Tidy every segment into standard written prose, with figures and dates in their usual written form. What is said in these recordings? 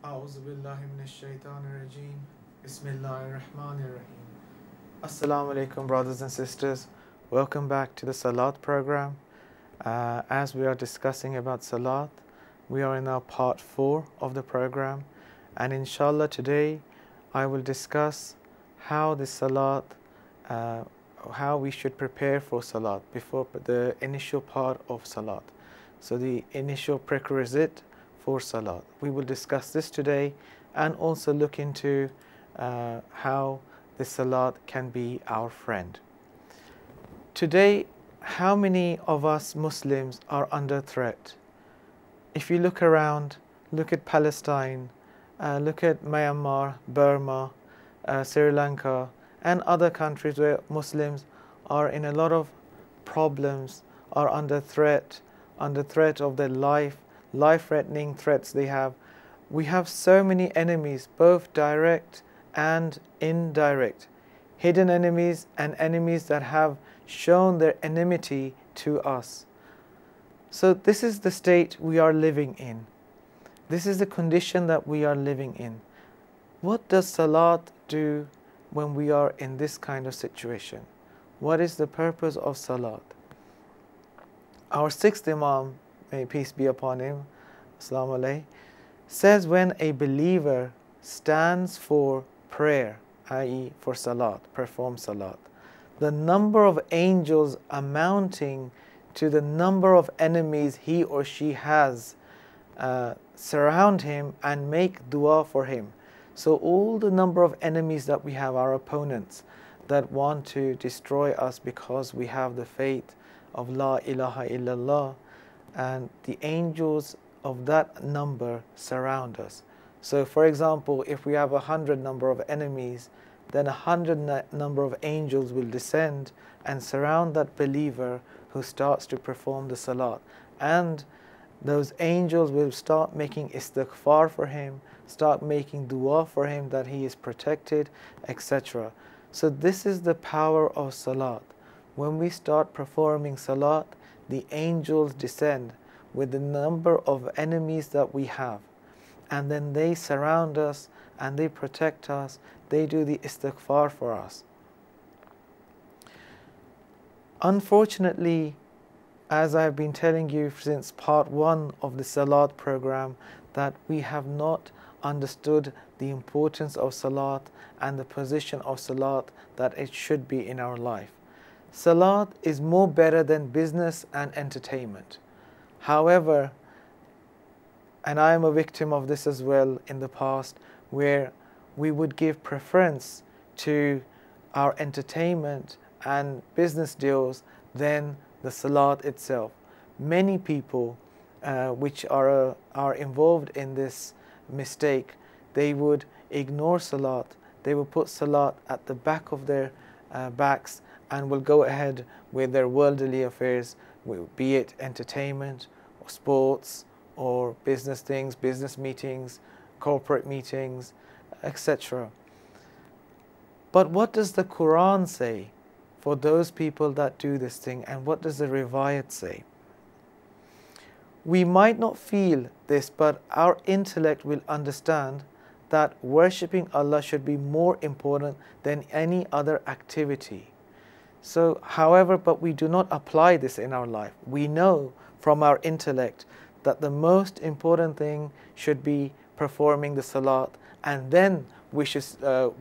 أعوذ بالله من الشيطان الرجيم بسم الله الرحمن الرحيم. Assalamu alaikum, brothers and sisters. Welcome back to the Salat program. As we are discussing about Salat, we are in our part 4 of the program, and inshallah today I will discuss how the Salat, how we should prepare for Salat before the initial part of Salat. So the initial prerequisite for Salat. We will discuss this today and also look into how the Salat can be our friend. Today, how many of us Muslims are under threat? If you look around, look at Palestine, look at Myanmar, Burma, Sri Lanka, and other countries where Muslims are in a lot of problems, are under threat of their life-threatening threats they have. We have so many enemies, both direct and indirect, hidden enemies and enemies that have shown their enmity to us. So this is the state we are living in. This is the condition that we are living in. What does Salat do when we are in this kind of situation? What is the purpose of Salat? Our sixth Imam, may peace be upon him, Assalamu alayhi, says when a believer stands for prayer, i.e. for Salat, perform Salat, the number of angels amounting to the number of enemies he or she has surround him and make dua for him. So all the number of enemies that we have, our opponents that want to destroy us because we have the faith of La ilaha illallah, and the angels of that number surround us. So for example, if we have 100 number of enemies, then 100 number of angels will descend and surround that believer who starts to perform the Salat. And those angels will start making istighfar for him, start making dua for him that he is protected, etc. So this is the power of Salat. When we start performing Salat, the angels descend with the number of enemies that we have, and then they surround us and they protect us, they do the istighfar for us. Unfortunately, as I've been telling you since part 1 of the Salat program, that we have not understood the importance of Salat and the position of Salat that it should be in our life. Salat is more better than business and entertainment. However, and I am a victim of this as well in the past, where we would give preference to our entertainment and business deals than the Salat itself. Many people which are involved in this mistake, they would ignore Salat. They will put Salat at the back of their backs and will go ahead with their worldly affairs, be it entertainment or sports or business things, business meetings, corporate meetings, etc. But what does the Quran say for those people that do this thing, and what does the Riwayat say? We might not feel this, but our intellect will understand that worshipping Allah should be more important than any other activity. So, however, but we do not apply this in our life. We know from our intellect that the most important thing should be performing the Salat, and then we should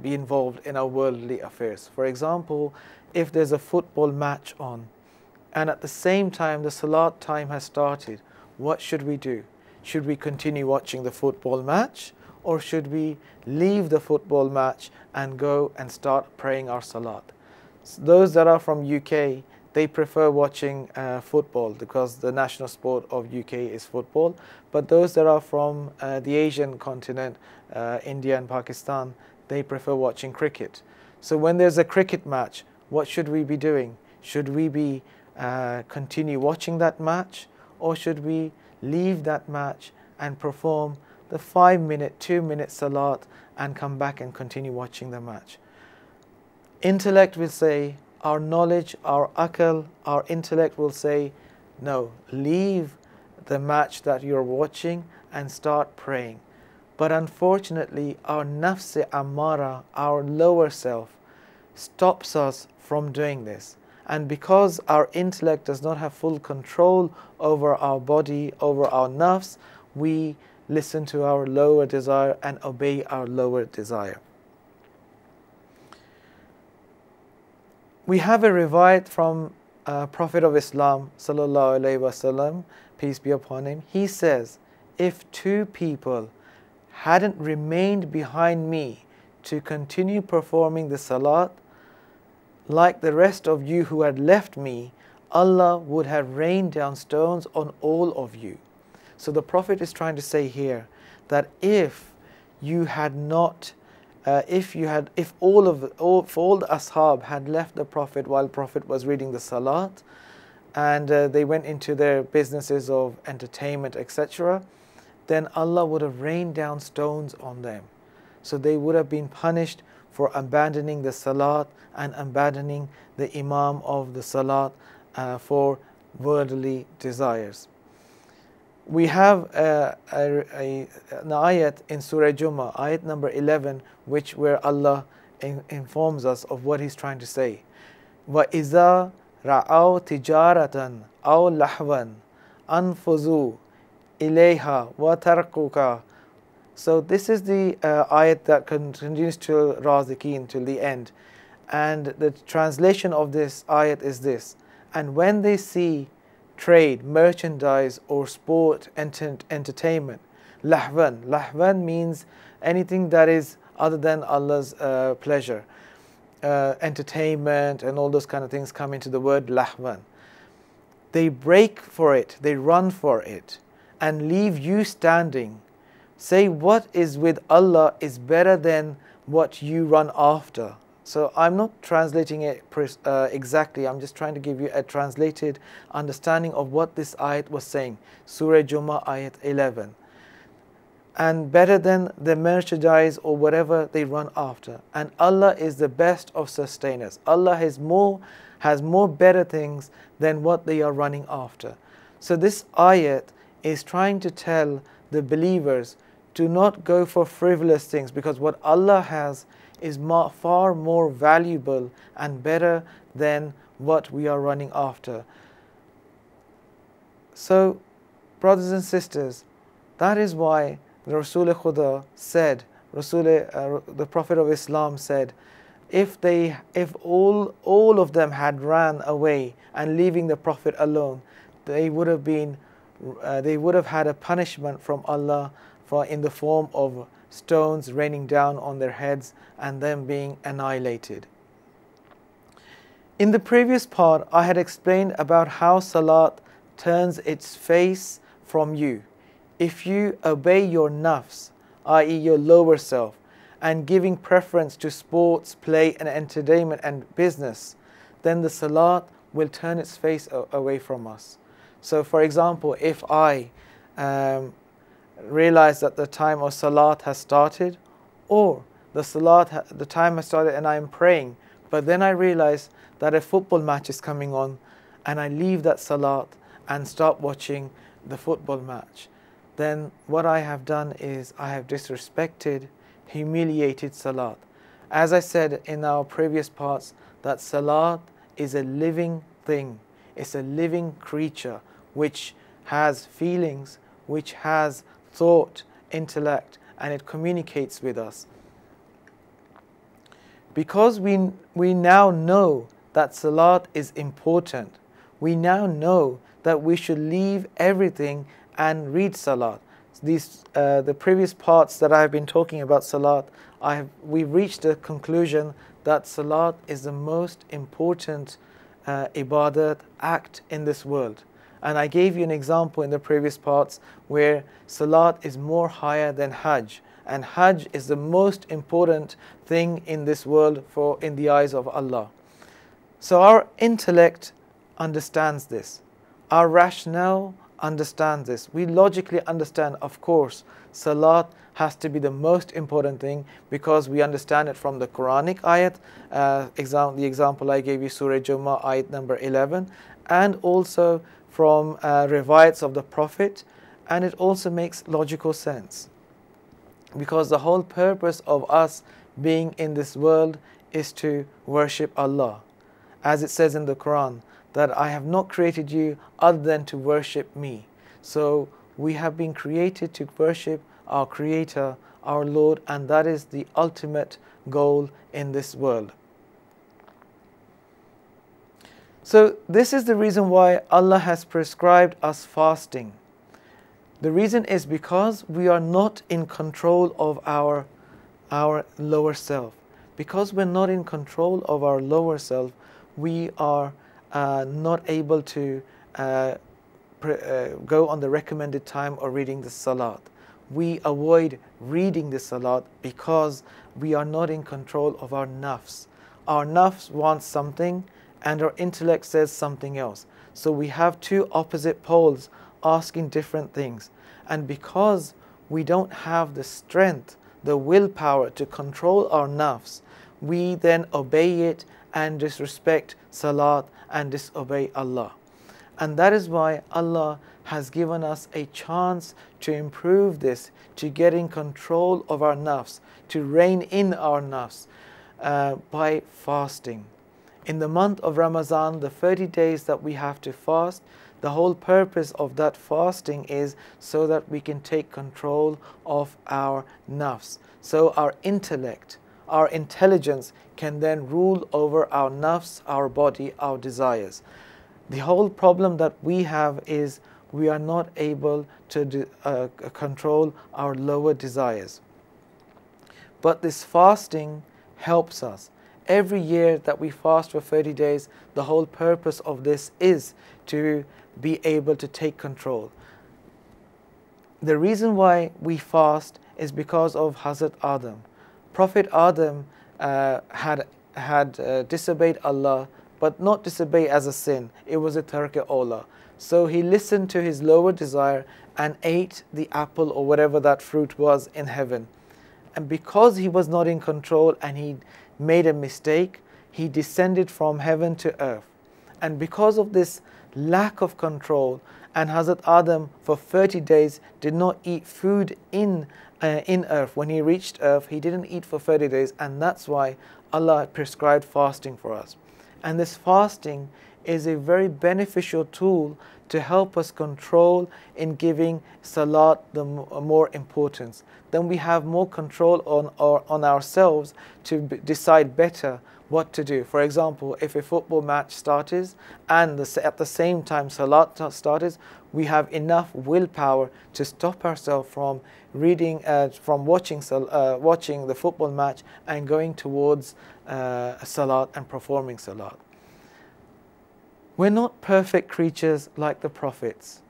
be involved in our worldly affairs. For example, if there's a football match on, and at the same time the Salat time has started, what should we do? Should we continue watching the football match, or should we leave the football match and go and start praying our Salat? So those that are from UK, they prefer watching football because the national sport of UK is football. But those that are from the Asian continent, India and Pakistan, they prefer watching cricket. So when there's a cricket match, what should we be doing? Should we be continue watching that match, or should we leave that match and perform the 5-minute, 2-minute Salat and come back and continue watching the match? Intellect will say, our knowledge, our akal, our intellect will say, no, leave the match that you're watching and start praying. But unfortunately, our nafs ammara, our lower self, stops us from doing this. And because our intellect does not have full control over our body, over our nafs, we listen to our lower desire and obey our lower desire. We have a riwayat from Prophet of Islam, sallallahu alaihi wasallam, peace be upon him. He says, if two people hadn't remained behind me to continue performing the salat, like the rest of you who had left me, Allah would have rained down stones on all of you. So the Prophet is trying to say here that if you had not, if all the ashab had left the Prophet while Prophet was reading the salat, and they went into their businesses of entertainment, etc., then Allah would have rained down stones on them. So they would have been punished for abandoning the salat and abandoning the imam of the salat for worldly desires. We have an ayat in Surah Jummah, ayat number 11, where Allah informs us of what He's trying to say. وَإِذَا رَأَوْا تِجَارَةً أَوْ لَحْوًا أَنْفُذُوا إِلَيْهَا وَتَرَكُوكَ. So this is the ayat that continues till Raziqeen, till the end. And the translation of this ayat is this: and when they see trade, merchandise or sport, entertainment, lahwan means anything that is other than Allah's pleasure. Entertainment and all those kind of things come into the word lahwan. They break for it, they run for it, and leave you standing. Say what is with Allah is better than what you run after. So I'm not translating it exactly, I'm just trying to give you a translated understanding of what this ayat was saying. Surah Jummah ayat 11. And better than the merchandise or whatever they run after. And Allah is the best of sustainers. Allah has more better things than what they are running after. So this ayat is trying to tell the believers to not go for frivolous things, because what Allah has is far more valuable and better than what we are running after. So, brothers and sisters, that is why the Rasul Khuda said, the Prophet of Islam said, if all of them had ran away and leaving the Prophet alone, they would have had a punishment from Allah in the form of stones raining down on their heads and them being annihilated. In the previous part, I had explained about how salat turns its face from you. If you obey your nafs, i.e. your lower self, and giving preference to sports, play and entertainment and business, then the salat will turn its face away from us. So for example, if I realize that the time of salat has started, or the time has started and I am praying, but then I realize that a football match is coming on, and I leave that salat and start watching the football match, then what I have done is I have disrespected, humiliated salat. As I said in our previous parts, that salat is a living thing, it's a living creature which has feelings, which has thought, intellect, and it communicates with us. Because we now know that salat is important, we now know that we should leave everything and read salat. The previous parts that I have been talking about salat, we've reached the conclusion that salat is the most important ibadat act in this world. And I gave you an example in the previous parts where salat is more higher than hajj. And hajj is the most important thing in this world in the eyes of Allah. So our intellect understands this. Our rationale understands this. We logically understand, of course, salat has to be the most important thing because we understand it from the Quranic ayat, the example I gave you, Surah Jummah, ayat number 11, and also from riwayats of the Prophet, and it also makes logical sense. because the whole purpose of us being in this world is to worship Allah. As it says in the Quran, that I have not created you other than to worship me. So we have been created to worship our Creator, our Lord, and that is the ultimate goal in this world. So this is the reason why Allah has prescribed us fasting. The reason is because we are not in control of our lower self. Because we're not in control of our lower self, we are not able to go on the recommended time of reading the Salat. We avoid reading the Salat because we are not in control of our nafs. Our nafs wants something and our intellect says something else. So we have two opposite poles asking different things. And because we don't have the strength, the willpower to control our nafs, we then obey it and disrespect Salat and disobey Allah. And that is why Allah has given us a chance to improve this, to get in control of our nafs, to rein in our nafs by fasting. In the month of Ramzan, the 30 days that we have to fast, the whole purpose of that fasting is so that we can take control of our nafs. So our intellect, our intelligence can then rule over our nafs, our body, our desires. The whole problem that we have is we are not able to control our lower desires. But this fasting helps us. Every year that we fast for 30 days, the whole purpose of this is to be able to take control. The reason why we fast is because of Hazrat Adam. Prophet Adam had disobeyed Allah, but not disobey as a sin. It was a tarka ola. So he listened to his lower desire and ate the apple or whatever that fruit was in heaven. And because he was not in control and he made a mistake, he descended from heaven to earth. And because of this lack of control, and Hazrat Adam for 30 days did not eat food in earth. When he reached earth, he didn't eat for 30 days, and that's why Allah prescribed fasting for us. And this fasting is a very beneficial tool to help us control in giving Salat the more importance. Then we have more control on ourselves to decide better what to do. For example, if a football match starts and at the same time Salat starts, we have enough willpower to stop ourselves from watching the football match and going towards Salat and performing Salat. We're not perfect creatures like the prophets.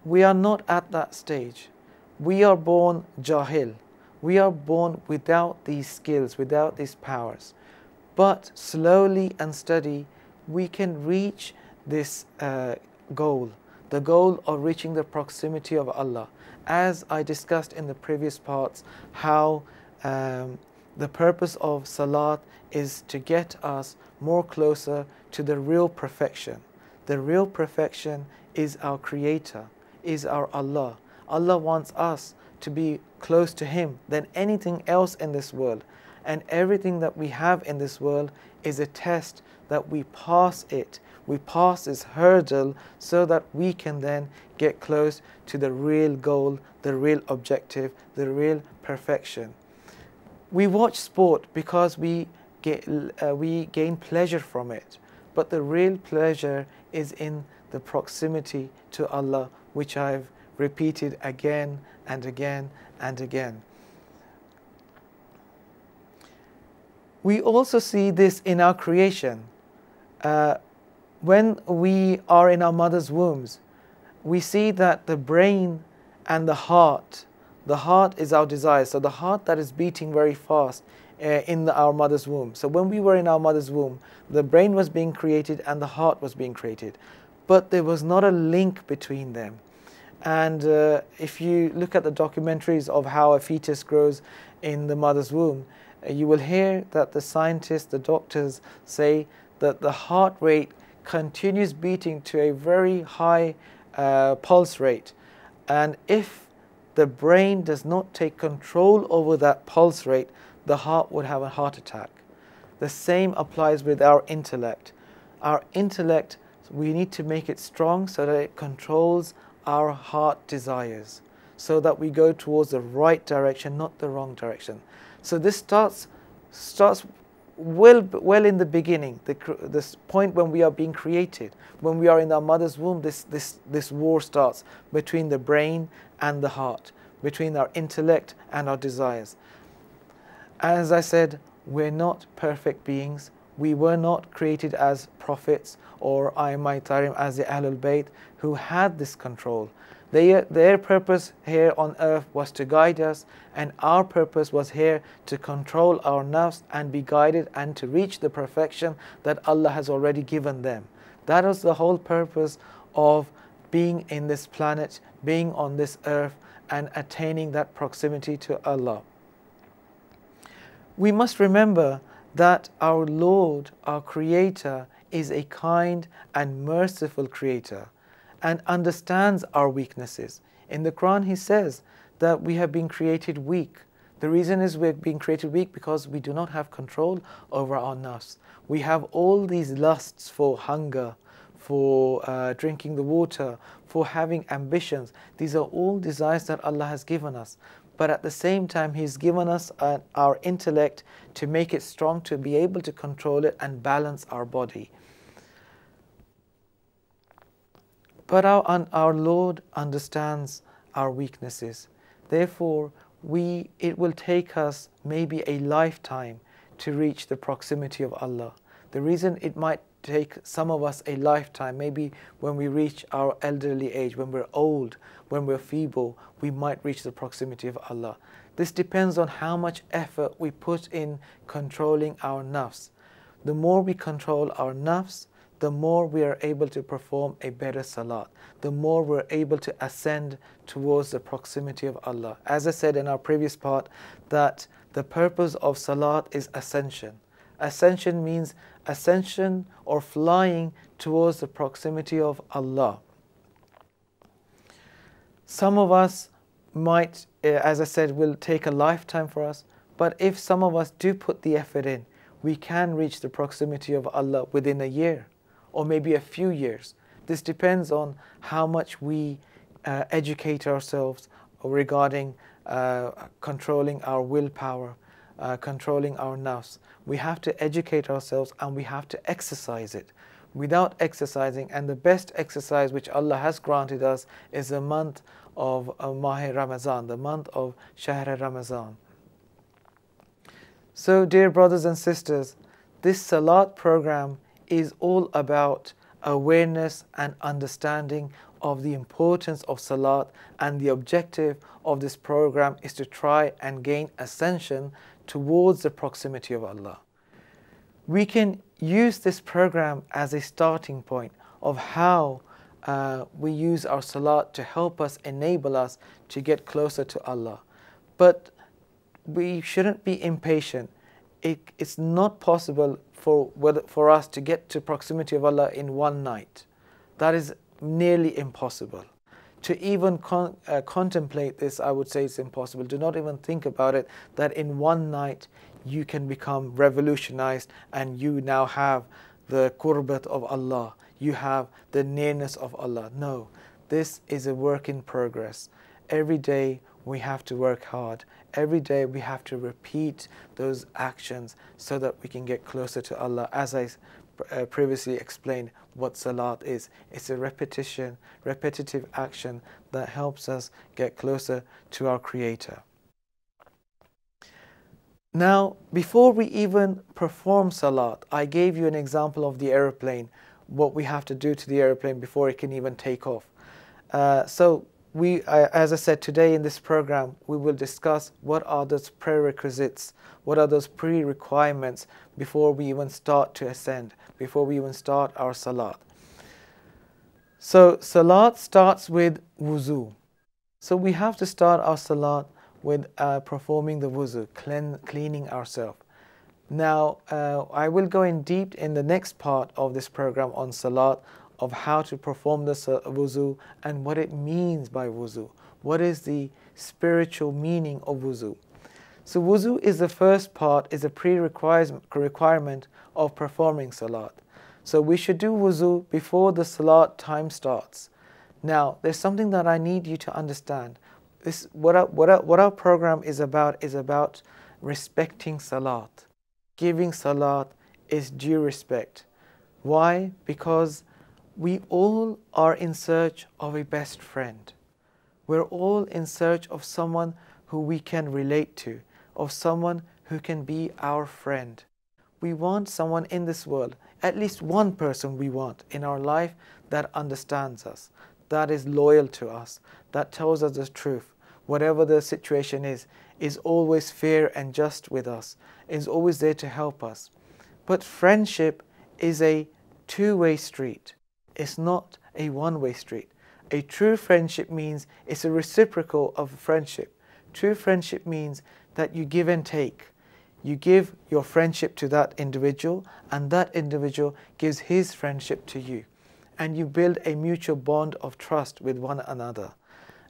We are not at that stage. We are born jahil. We are born without these skills, without these powers. But slowly and steady, we can reach this goal, the goal of reaching the proximity of Allah. As I discussed in the previous parts, how the purpose of Salat is to get us more closer to the real perfection. The real perfection is our Creator, is our Allah. Allah wants us to be close to Him than anything else in this world. And everything that we have in this world is a test that we pass it. We pass this hurdle so that we can then get close to the real goal, the real objective, the real perfection. We watch sport because we gain pleasure from it. But the real pleasure is in the proximity to Allah, which I've repeated again and again and again. We also see this in our creation. When we are in our mother's wombs, we see that the brain and the heart is our desire. So the heart that is beating very fast in our mother's womb. So when we were in our mother's womb, the brain was being created and the heart was being created. But there was not a link between them. And if you look at the documentaries of how a fetus grows in the mother's womb, you will hear that the scientists, the doctors say that the heart rate continues beating to a very high pulse rate. And if the brain does not take control over that pulse rate, the heart would have a heart attack. The same applies with our intellect. Our intellect, we need to make it strong so that it controls our heart desires, so that we go towards the right direction, not the wrong direction. So this starts well in the beginning, this point when we are being created, when we are in our mother's womb. This war starts between the brain and the heart, between our intellect and our desires. As I said, we're not perfect beings. We were not created as prophets or Ahlebait as the Ahlebait who had this control. Their purpose here on earth was to guide us, and our purpose was here to control our nafs and be guided and to reach the perfection that Allah has already given them. That was the whole purpose of being in this planet, being on this earth, and attaining that proximity to Allah. We must remember that our Lord, our Creator, is a kind and merciful Creator and understands our weaknesses. In the Quran, He says that we have been created weak. The reason is we're being created weak because we do not have control over our nafs. We have all these lusts for hunger, for drinking the water, for having ambitions. These are all desires that Allah has given us. But at the same time, He's given us our intellect to make it strong, to be able to control it and balance our body. But our Lord understands our weaknesses. Therefore, it will take us maybe a lifetime to reach the proximity of Allah. The reason it might take some of us a lifetime, maybe when we reach our elderly age, when we're old, when we're feeble, we might reach the proximity of Allah. This depends on how much effort we put in controlling our nafs. The more we control our nafs, the more we are able to perform a better salat, the more we're able to ascend towards the proximity of Allah. As I said in our previous part, that the purpose of salat is ascension. Ascension means ascension or flying towards the proximity of Allah. Some of us might, as I said, will take a lifetime for us, but if some of us do put the effort in, we can reach the proximity of Allah within a year or maybe a few years. This depends on how much we educate ourselves regarding controlling our willpower, controlling our nafs. We have to educate ourselves and we have to exercise it. Without exercising, and the best exercise which Allah has granted us is the month of Ramzan, the month of Shahr Ramzan. So dear brothers and sisters, this Salat program is all about awareness and understanding of the importance of Salat, and the objective of this program is to try and gain ascension towards the proximity of Allah. We can use this program as a starting point of how we use our Salat to help us, enable us to get closer to Allah. But we shouldn't be impatient. It's not possible for us to get to proximity of Allah in one night. That is nearly impossible. To even contemplate this, I would say it's impossible. Do not even think about it, that in one night you can become revolutionized and you now have the qurbat of Allah. You have the nearness of Allah. No, this is a work in progress. Every day we have to work hard. Every day we have to repeat those actions so that we can get closer to Allah. As I previously explained what Salat is. It's a repetitive action that helps us get closer to our Creator. Now, before we even perform Salat, I gave you an example of the aeroplane, what we have to do to the aeroplane before it can even take off. As I said, today in this program, we will discuss what are those prerequisites, what are those pre-requirements before we even start to ascend, before we even start our Salat. So Salat starts with wuzu. So we have to start our Salat with performing the wuzu, cleaning ourselves. Now, I will go in deep in the next part of this program on Salat, of how to perform the wuzu and what it means by wuzu. What is the spiritual meaning of wuzu. So wuzu is the first part, is a requirement of performing salat. So we should do wuzu before the salat time starts. Now, there's something that I need you to understand. What our program is about respecting salat. Giving salat is due respect. Why? Because we all are in search of a best friend. We're all in search of someone who we can relate to, of someone who can be our friend. We want someone in this world, at least one person we want in our life that understands us, that is loyal to us, that tells us the truth, whatever the situation is always fair and just with us, is always there to help us. But friendship is a two-way street. It's not a one-way street. A true friendship means it's a reciprocal of friendship. True friendship means that you give and take. You give your friendship to that individual, and that individual gives his friendship to you. And you build a mutual bond of trust with one another.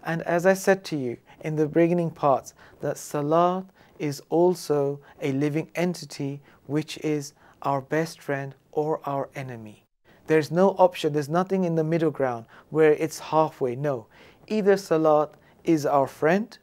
And as I said to you in the beginning parts, that salat is also a living entity which is our best friend or our enemy. There's no option, there's nothing in the middle ground where it's halfway. No, either salat is our friend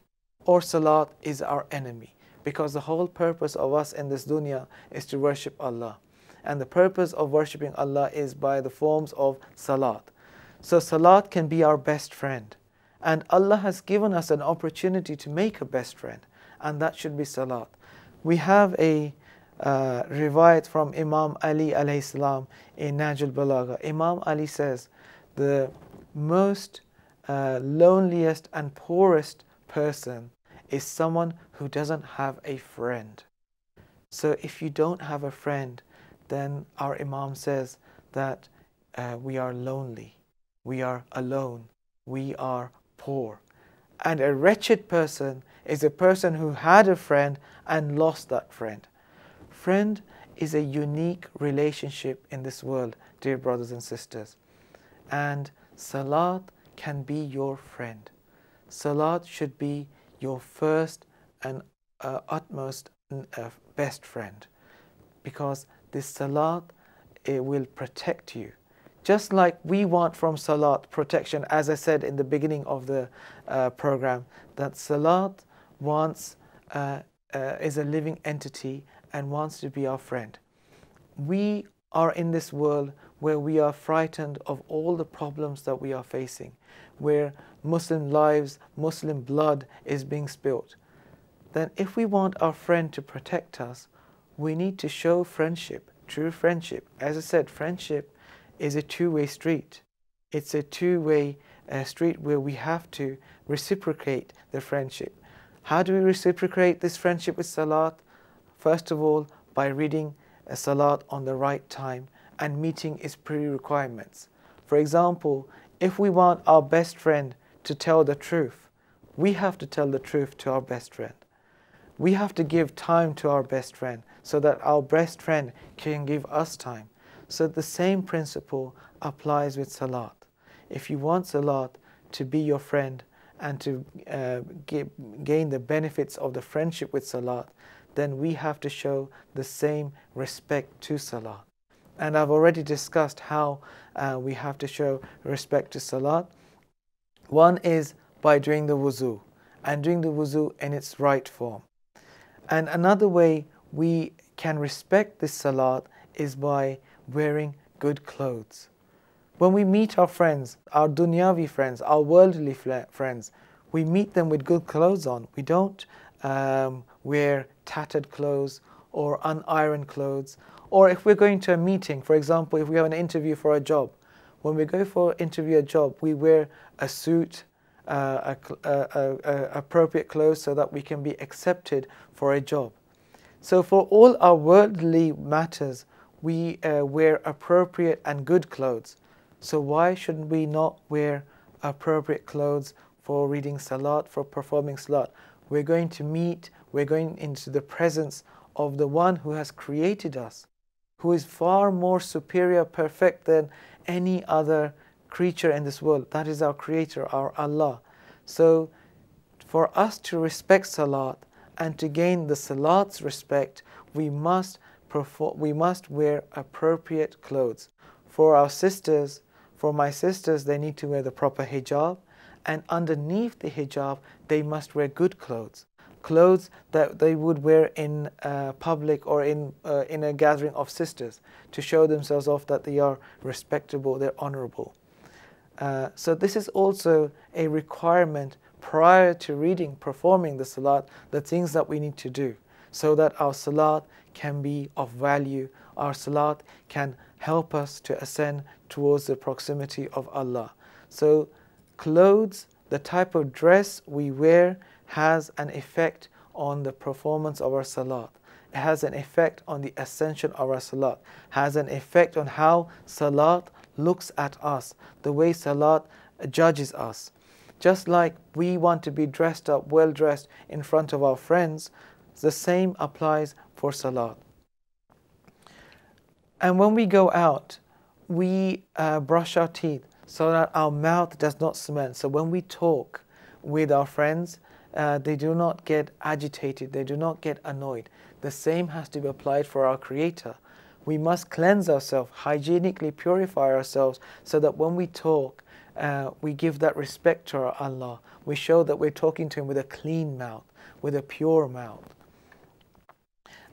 or salat is our enemy. Because the whole purpose of us in this dunya is to worship Allah. And the purpose of worshipping Allah is by the forms of salat. So salat can be our best friend. And Allah has given us an opportunity to make a best friend. And that should be salat. We have a riwayat from Imam Ali alayhi salam in Najul Balagha. Imam Ali says, the most loneliest and poorest person is someone who doesn't have a friend. So if you don't have a friend, then our Imam says that we are lonely, we are alone, we are poor. And a wretched person is a person who had a friend and lost that friend. Friend is a unique relationship in this world, dear brothers and sisters. And salat can be your friend. Salat should be your first and utmost best friend. Because this salat, it will protect you. Just like we want from salat protection, as I said in the beginning of the program, that salat wants, is a living entity and wants to be our friend. We are in this world where we are frightened of all the problems that we are facing, where Muslim lives, Muslim blood is being spilt. Then if we want our friend to protect us, we need to show friendship, true friendship. As I said, friendship is a two-way street. It's a two-way street where we have to reciprocate the friendship. How do we reciprocate this friendship with salat? First of all, by reading a salat on the right time and meeting its pre-requirements. For example, if we want our best friend to tell the truth, we have to tell the truth to our best friend. We have to give time to our best friend so that our best friend can give us time. So the same principle applies with salat. If you want salat to be your friend and to gain the benefits of the friendship with salat, then we have to show the same respect to salat. And I've already discussed how we have to show respect to salat. One is by doing the wuzu, and doing the wuzu in its right form. And another way we can respect this salat is by wearing good clothes. When we meet our friends, our dunyavi friends, our worldly friends, we meet them with good clothes on. We don't wear tattered clothes or unironed clothes. Or if we're going to a meeting, for example, if we have an interview for a job, when we go for interview a job, we wear a suit, appropriate clothes so that we can be accepted for a job. So for all our worldly matters, we wear appropriate and good clothes. So why should we not wear appropriate clothes for reading salat, for performing salat? We're going to meet, we're going into the presence of the one who has created us, who is far more superior, perfect than any other creature in this world. That is our creator, our Allah. So for us to respect salat and to gain the salat's respect, we must wear appropriate clothes. For our sisters, for my sisters, they need to wear the proper hijab, and underneath the hijab, they must wear good clothes. Clothes that they would wear in public or in a gathering of sisters to show themselves off that they are respectable, they're honorable. So this is also a requirement prior to performing the salat, the things that we need to do so that our salat can be of value, our salat can help us to ascend towards the proximity of Allah. So clothes, the type of dress we wear has an effect on the performance of our salat. It has an effect on the ascension of our salat, has an effect on how salat looks at us, the way salat judges us. Just like we want to be dressed up, well dressed in front of our friends, the same applies for salat. And when we go out, we brush our teeth so that our mouth does not smell. So when we talk with our friends, they do not get agitated, they do not get annoyed. The same has to be applied for our Creator. We must cleanse ourselves, hygienically purify ourselves, so that when we talk, we give that respect to our Allah. We show that we're talking to Him with a clean mouth, with a pure mouth.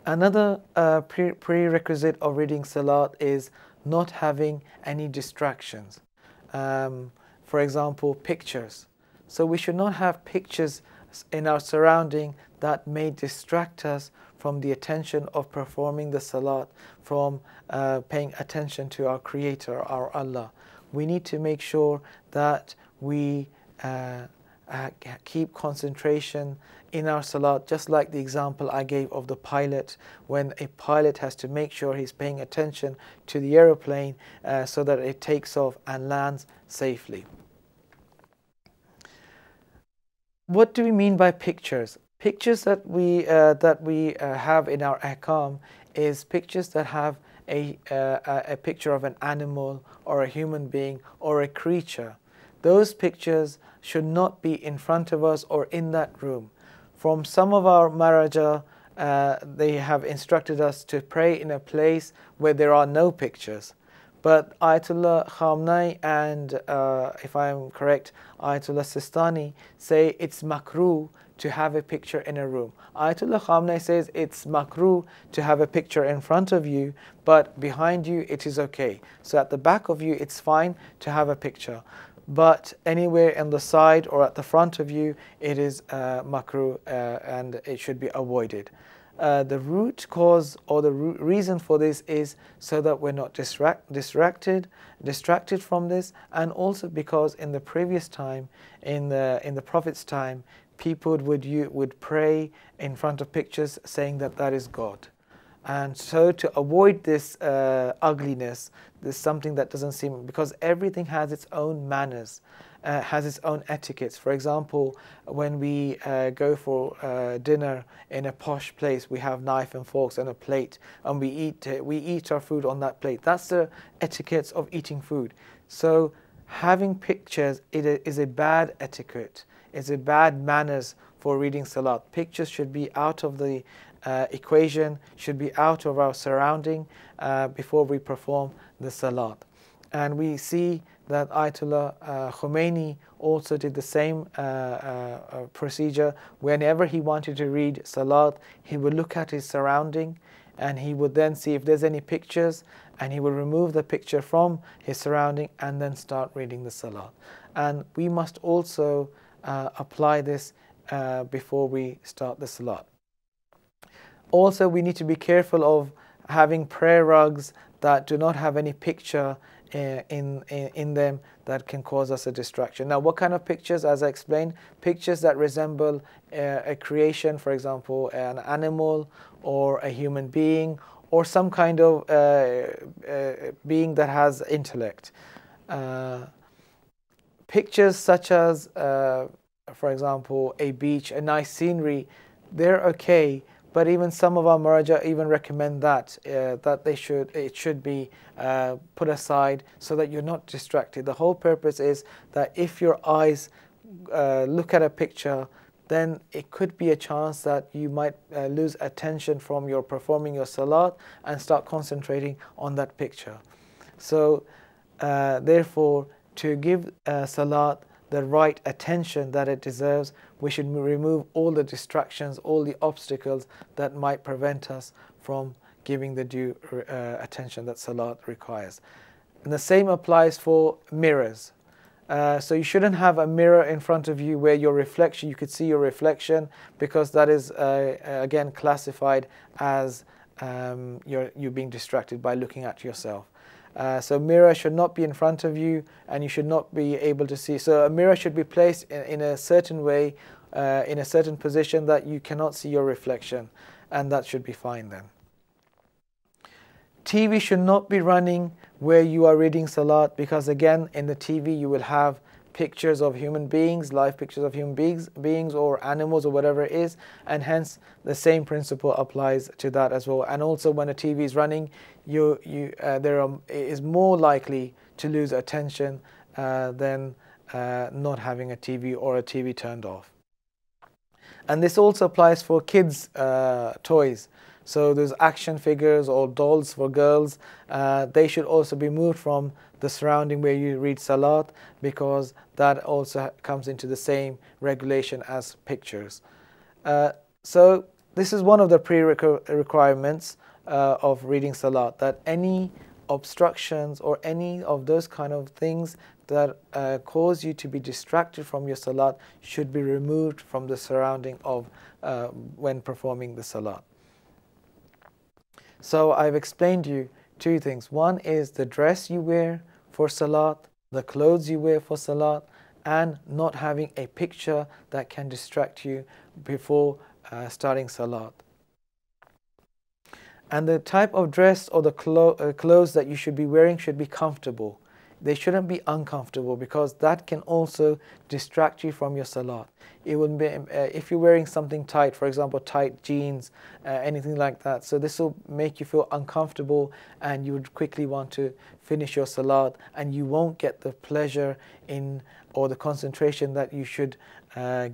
Another prerequisite of reading salat is not having any distractions. For example, pictures. So we should not have pictures in our surrounding that may distract us from the attention of performing the salat, from paying attention to our Creator, our Allah. We need to make sure that we keep concentration in our salat, just like the example I gave of the pilot, when a pilot has to make sure he's paying attention to the aeroplane so that it takes off and lands safely. What do we mean by pictures? Pictures that we have in our ahkam is pictures that have a picture of an animal or a human being or a creature. Those pictures should not be in front of us or in that room. From some of our maraja, they have instructed us to pray in a place where there are no pictures. But Ayatollah Khamenei and, if I am correct, Ayatollah Sistani say it's makruh to have a picture in a room. Ayatollah Khamenei says it's makruh to have a picture in front of you, but behind you it is okay. So at the back of you it's fine to have a picture, but anywhere on the side or at the front of you it is makruh and it should be avoided. The root cause or the reason for this is so that we're not distracted from this, and also because in the previous time, in the Prophet's time, people would pray in front of pictures saying that that is God. And so to avoid this ugliness, this something that doesn't seem, because everything has its own manners, has its own etiquettes. For example, when we go for dinner in a posh place, we have knife and forks and a plate, and we eat our food on that plate. That's the etiquettes of eating food. So having pictures, it is a bad etiquette. It's a bad manners for reading salat. Pictures should be out of the equation, should be out of our surrounding before we perform the salat. And we see that Ayatollah Khomeini also did the same procedure. Whenever he wanted to read salat, he would look at his surrounding and he would then see if there's any pictures, and he would remove the picture from his surrounding and then start reading the salat. And we must also apply this before we start the salat. Also, we need to be careful of having prayer rugs that do not have any picture in them that can cause us a distraction. Now, what kind of pictures? As I explained, pictures that resemble a creation, for example, an animal or a human being or some kind of being that has intellect. Pictures such as, for example, a beach, a nice scenery, they're okay. But even some of our maraja even recommend that it should be put aside so that you're not distracted. The whole purpose is that if your eyes look at a picture, then it could be a chance that you might lose attention from your performing your salat and start concentrating on that picture. So therefore, to give salat the right attention that it deserves, we should remove all the distractions, all the obstacles that might prevent us from giving the due attention that salat requires. And the same applies for mirrors. So you shouldn't have a mirror in front of you where your reflection, you could see your reflection, because that is again classified as you're being distracted by looking at yourself. So mirror should not be in front of you, and you should not be able to see. So a mirror should be placed in a certain way, in a certain position that you cannot see your reflection, and that should be fine then. TV should not be running where you are reading salat, because again in the TV you will have pictures of human beings, live pictures of human beings or animals or whatever it is, and hence the same principle applies to that as well. And also when a TV is running, it is more likely to lose attention than not having a TV or a TV turned off. And this also applies for kids' toys. So those action figures or dolls for girls, they should also be moved from the surrounding where you read salat, because that also comes into the same regulation as pictures. So this is one of the prerequirements of reading salat, that any obstructions or any of those kind of things that cause you to be distracted from your salat should be removed from the surrounding of when performing the salat. So I've explained to you two things. One is the dress you wear for salat, the clothes you wear for salat, and not having a picture that can distract you before starting salat. And the type of dress or the clothes that you should be wearing should be comfortable. They shouldn't be uncomfortable, because that can also distract you from your salat. It will be if you're wearing something tight, for example, tight jeans, anything like that. So this will make you feel uncomfortable, and you would quickly want to finish your salat, and you won't get the pleasure in or the concentration that you should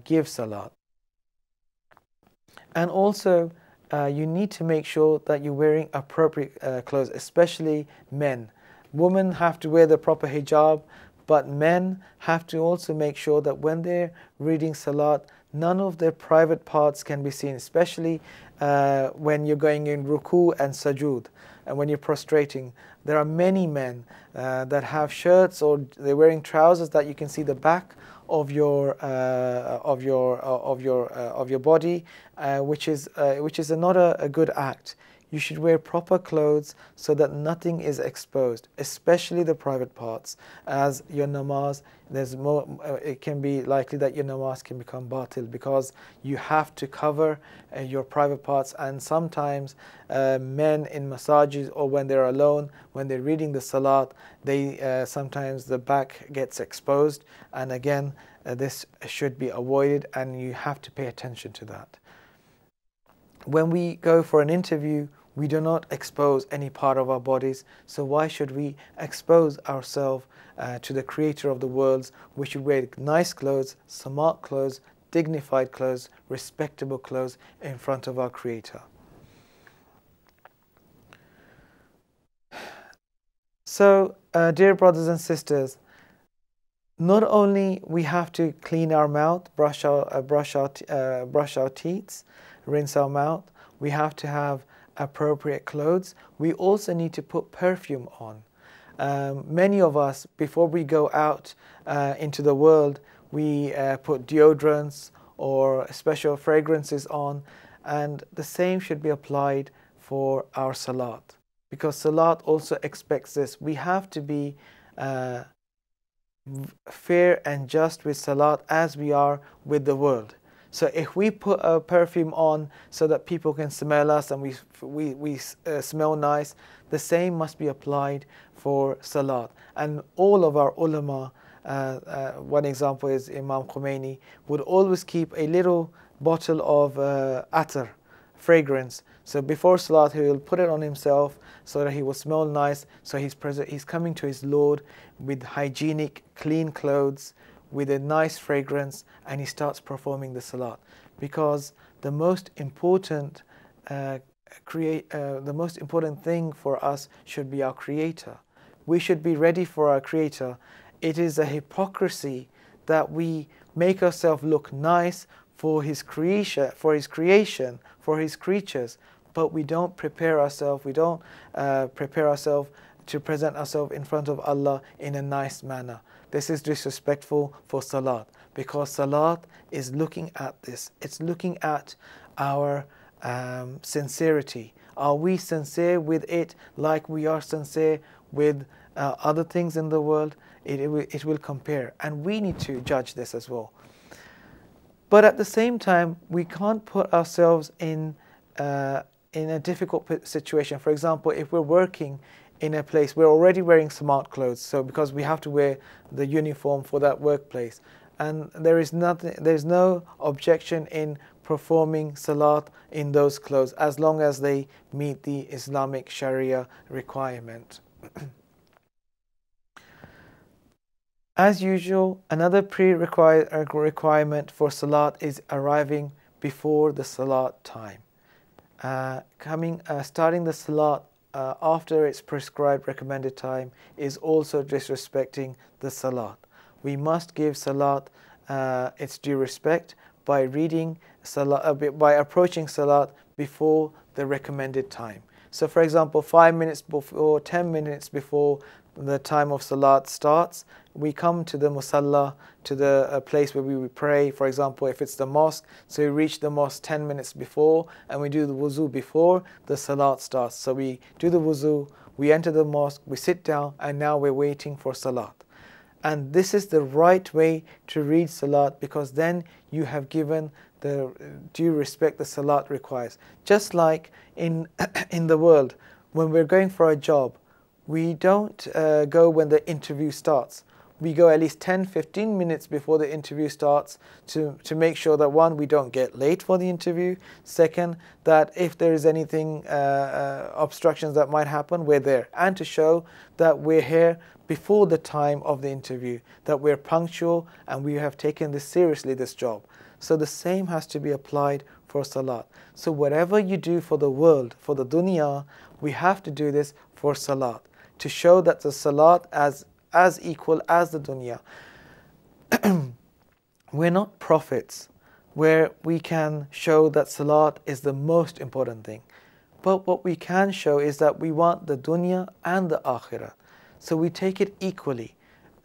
give salat. And also, you need to make sure that you're wearing appropriate clothes, especially men. Women have to wear the proper hijab, but men have to also make sure that when they're reading salat, none of their private parts can be seen, especially when you're going in ruku and sajud, and when you're prostrating. There are many men that have shirts or they're wearing trousers that you can see the back of your body, which is not a good act. You should wear proper clothes so that nothing is exposed, especially the private parts. As your namaz, it can be likely that your namaz can become batil, because you have to cover your private parts. And sometimes men in masajid, or when they're alone, when they're reading the salat, sometimes the back gets exposed, and again this should be avoided, and you have to pay attention to that. When we go for an interview, we do not expose any part of our bodies, so why should we expose ourselves to the Creator of the worlds? We should wear nice clothes, smart clothes, dignified clothes, respectable clothes in front of our Creator. So, dear brothers and sisters, not only we have to clean our mouth, brush our teeth, rinse our mouth, we have to have appropriate clothes. We also need to put perfume on. Many of us, before we go out into the world, we put deodorants or special fragrances on, and the same should be applied for our salat, because salat also expects this. We have to be fair and just with salat as we are with the world. So if we put a perfume on so that people can smell us and we smell nice, the same must be applied for salat. And all of our ulama, one example is Imam Khomeini, would always keep a little bottle of attar, fragrance. So before salat he will put it on himself so that he will smell nice. So he's coming to his Lord with hygienic, clean clothes, with a nice fragrance and he starts performing the salat. Because the most important the most important thing for us should be our Creator. We should be ready for our Creator. It is a hypocrisy that we make ourselves look nice for His creation, for His creatures, but we don't prepare ourselves. We don't prepare ourselves to present ourselves in front of Allah in a nice manner. This is disrespectful for salat, because salat is looking at this. It's looking at our sincerity. Are we sincere with it like we are sincere with other things in the world? It will compare, and we need to judge this as well. But at the same time, we can't put ourselves in a difficult situation. For example, if we're working in a place, we're already wearing smart clothes, so because we have to wear the uniform for that workplace, and there's no objection in performing salat in those clothes as long as they meet the Islamic Sharia requirement. As usual, another requirement for salat is arriving before the salat time. Starting the salat after its prescribed recommended time is also disrespecting the salat. We must give salat its due respect by reading salat, by approaching salat before the recommended time. So for example, 5 minutes before, 10 minutes before the time of salat starts, we come to the musalla, to the place where we would pray. For example, if it's the mosque, so we reach the mosque 10 minutes before and we do the wuzu before the salat starts. So we do the wuzu, we enter the mosque, we sit down, and now we're waiting for salat. And this is the right way to read salat, because then you have given the due respect the salat requires. Just like in the world, when we're going for a job, we don't go when the interview starts. We go at least 10-15 minutes before the interview starts to make sure that, one, we don't get late for the interview. Second, that if there is anything, obstructions that might happen, we're there. And to show that we're here before the time of the interview, that we're punctual and we have taken this seriously, this job. So the same has to be applied for salat. So whatever you do for the world, for the dunya, we have to do this for salat, to show that the salat as equal as the dunya. We're not prophets where we can show that salat is the most important thing. But what we can show is that we want the dunya and the akhirah. So we take it equally.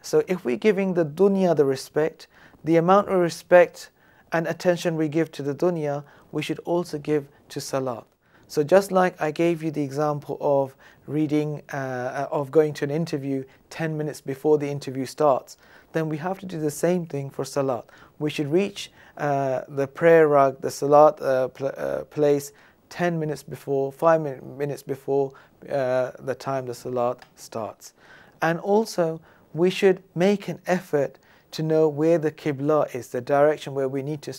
So if we're giving the dunya the respect, the amount of respect and attention we give to the dunya, we should also give to salat. So just like I gave you the example of reading, of going to an interview 10 minutes before the interview starts, then we have to do the same thing for salat. We should reach the prayer rug, the salat place 10 minutes before, 5 minutes before the time the salat starts. And also, we should make an effort to know where the qibla is, the direction where we need to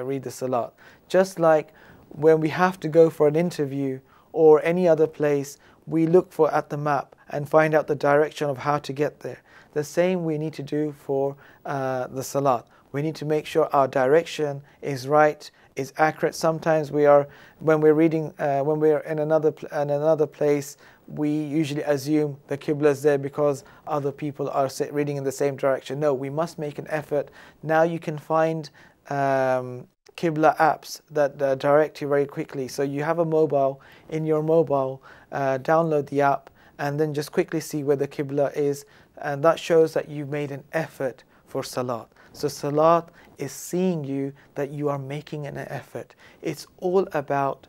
read the salat. Just like when we have to go for an interview or any other place, we look at the map and find out the direction of how to get there. The same we need to do for the salat. We need to make sure our direction is right, is accurate. Sometimes when we're reading, when we're in another place, we usually assume the qibla is there because other people are reading in the same direction. No, we must make an effort. Now you can find qibla apps that direct you very quickly. So you have a mobile, in your mobile, download the app and then just quickly see where the qibla is, and that shows that you've made an effort for salat. So salat is seeing you that you are making an effort. It's all about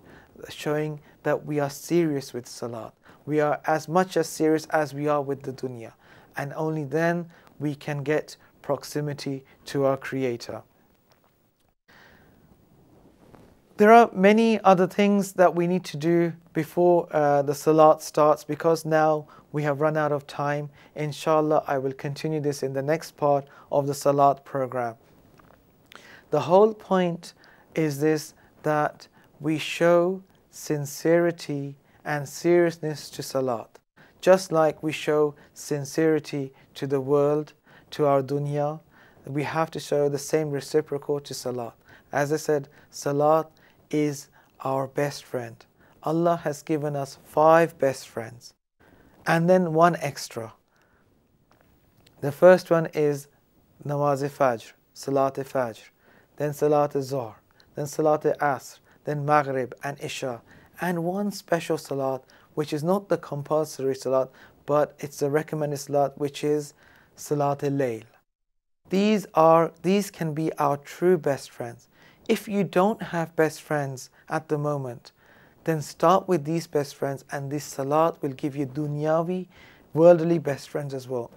showing that we are serious with salat. We are as much as serious as we are with the dunya, and only then we can get proximity to our Creator. There are many other things that we need to do before the salat starts, because now we have run out of time. Inshallah, I will continue this in the next part of the salat program. The whole point is this, that we show sincerity and seriousness to salat, just like we show sincerity to the world, to our dunya. we have to show the same reciprocal to salat. As I said, salat is our best friend. Allah has given us 5 best friends and then 1 extra. The first one is Namaz-e-Fajr, Salat-e-Fajr, then Salat-e-Zuhr, then Salat-e-Asr, then Maghrib and Isha, and 1 special salat which is not the compulsory salat but it's the recommended salat, which is Salat-e-Layl. These can be our true best friends. If you don't have best friends at the moment, then start with these best friends, and this salat will give you dunyavi, worldly best friends as well.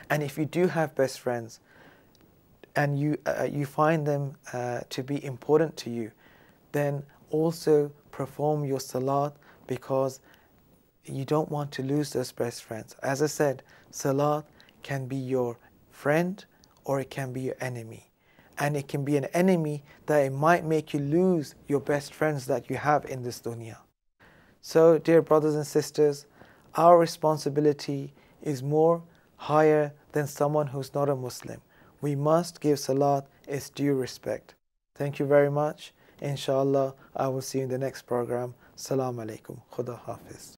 And if you do have best friends and you find them to be important to you, then also perform your salat, because you don't want to lose those best friends. As I said, salat can be your friend or it can be your enemy. And it can be an enemy that it might make you lose your best friends that you have in this dunya. So, dear brothers and sisters, our responsibility is more higher than someone who's not a Muslim. We must give salat its due respect. Thank you very much. Inshallah, I will see you in the next program. Assalamu alaikum. Khuda Hafiz.